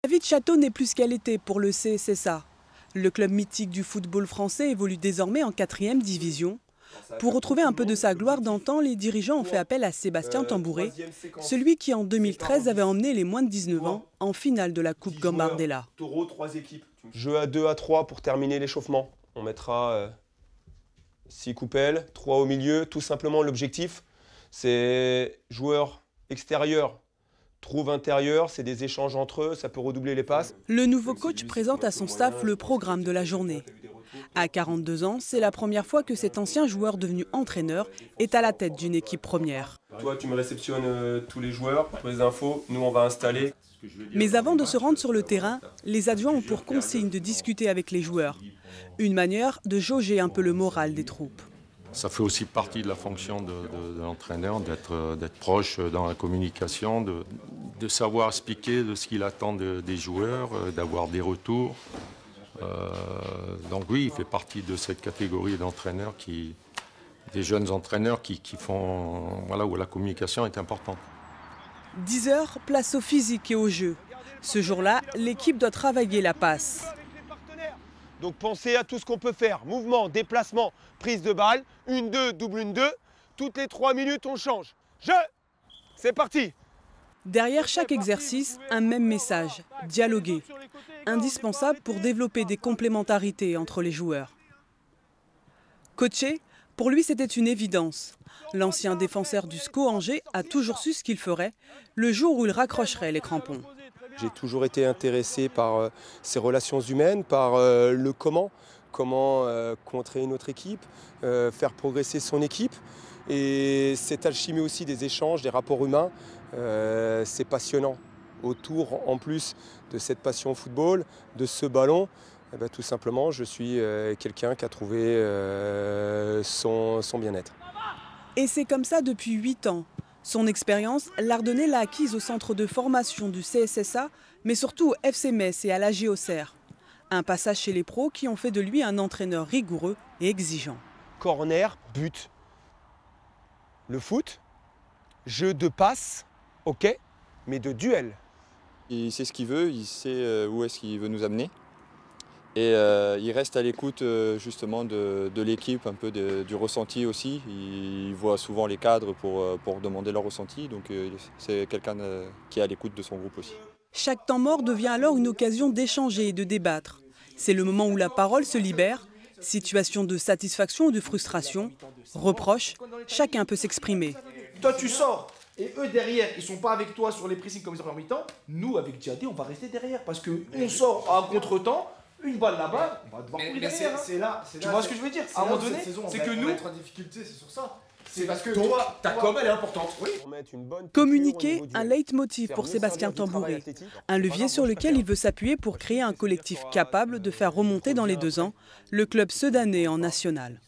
David Château n'est plus ce qu'elle était pour le CSSA. Le club mythique du football français évolue désormais en 4e division. Pour retrouver un peu de sa gloire d'antan, les dirigeants ont fait appel à Sébastien Tambouré, celui qui en 2013 avait emmené les moins de 19 ans en finale de la Coupe Gambardella. Jeu à 2 à 3 pour terminer l'échauffement. On mettra 6 coupelles, 3 au milieu. Tout simplement, l'objectif, c'est joueurs extérieurs trouve intérieur, c'est des échanges entre eux, ça peut redoubler les passes. Le nouveau coach présente à son staff le programme de la journée. À 42 ans, c'est la première fois que cet ancien joueur devenu entraîneur est à la tête d'une équipe première. Toi, tu me réceptionnes tous les joueurs, toutes les infos, nous on va installer. Mais avant de se rendre sur le terrain, les adjoints ont pour consigne de discuter avec les joueurs. Une manière de jauger un peu le moral des troupes. Ça fait aussi partie de la fonction de l'entraîneur, d'être proche dans la communication, de savoir expliquer de ce qu'il attend des joueurs, d'avoir des retours. Donc oui, il fait partie de cette catégorie d'entraîneurs, des jeunes entraîneurs qui font, voilà, où la communication est importante. 10 heures, place au physique et au jeu. Ce jour-là, l'équipe doit travailler la passe. Donc pensez à tout ce qu'on peut faire. Mouvement, déplacement, prise de balle, 1-2, double 1-2. Toutes les 3 minutes, on change. C'est parti. Derrière chaque exercice, un même message, dialoguer. Indispensable pour développer des complémentarités entre les joueurs. Coacher, pour lui, c'était une évidence. L'ancien défenseur du SCO Angers a toujours su ce qu'il ferait le jour où il raccrocherait les crampons. J'ai toujours été intéressé par ces relations humaines, par le comment contrer une autre équipe, faire progresser son équipe. Et cette alchimie aussi des échanges, des rapports humains, c'est passionnant. Autour, en plus de cette passion au football, de ce ballon, tout simplement, je suis quelqu'un qui a trouvé son bien-être. Et c'est comme ça depuis 8 ans. Son expérience, l'Ardennais l'a acquise au centre de formation du CSSA, mais surtout au FC Metz et à la Auxerre. Un passage chez les pros qui ont fait de lui un entraîneur rigoureux et exigeant. Corner, but. Le foot, jeu de passe, ok, mais de duel. Il sait ce qu'il veut, il sait où est-ce qu'il veut nous amener. Et il reste à l'écoute justement de l'équipe, un peu du ressenti aussi. Il voit souvent les cadres pour demander leur ressenti, donc c'est quelqu'un qui est à l'écoute de son groupe aussi. Chaque temps mort devient alors une occasion d'échanger et de débattre. C'est le moment où la parole se libère. Situation de satisfaction ou de frustration, reproche, chacun peut s'exprimer. Toi tu sors et eux derrière, ils sont pas avec toi sur les pressings comme ils sont en mi-temps. Nous avec Djadé, on va rester derrière parce qu'on sort à contre-temps. Une balle là-bas, on va devoir courir derrière. Tu vois ce que je veux dire? À un moment donné, c'est que nous, être en difficulté, c'est sur ça. C'est parce que toi, ta com elle est importante. Oui. Communiquer, un leitmotiv pour Sébastien Tambouré. Un levier sur lequel il veut s'appuyer pour créer un collectif capable de faire remonter dans les 2 ans le club sedanais en national.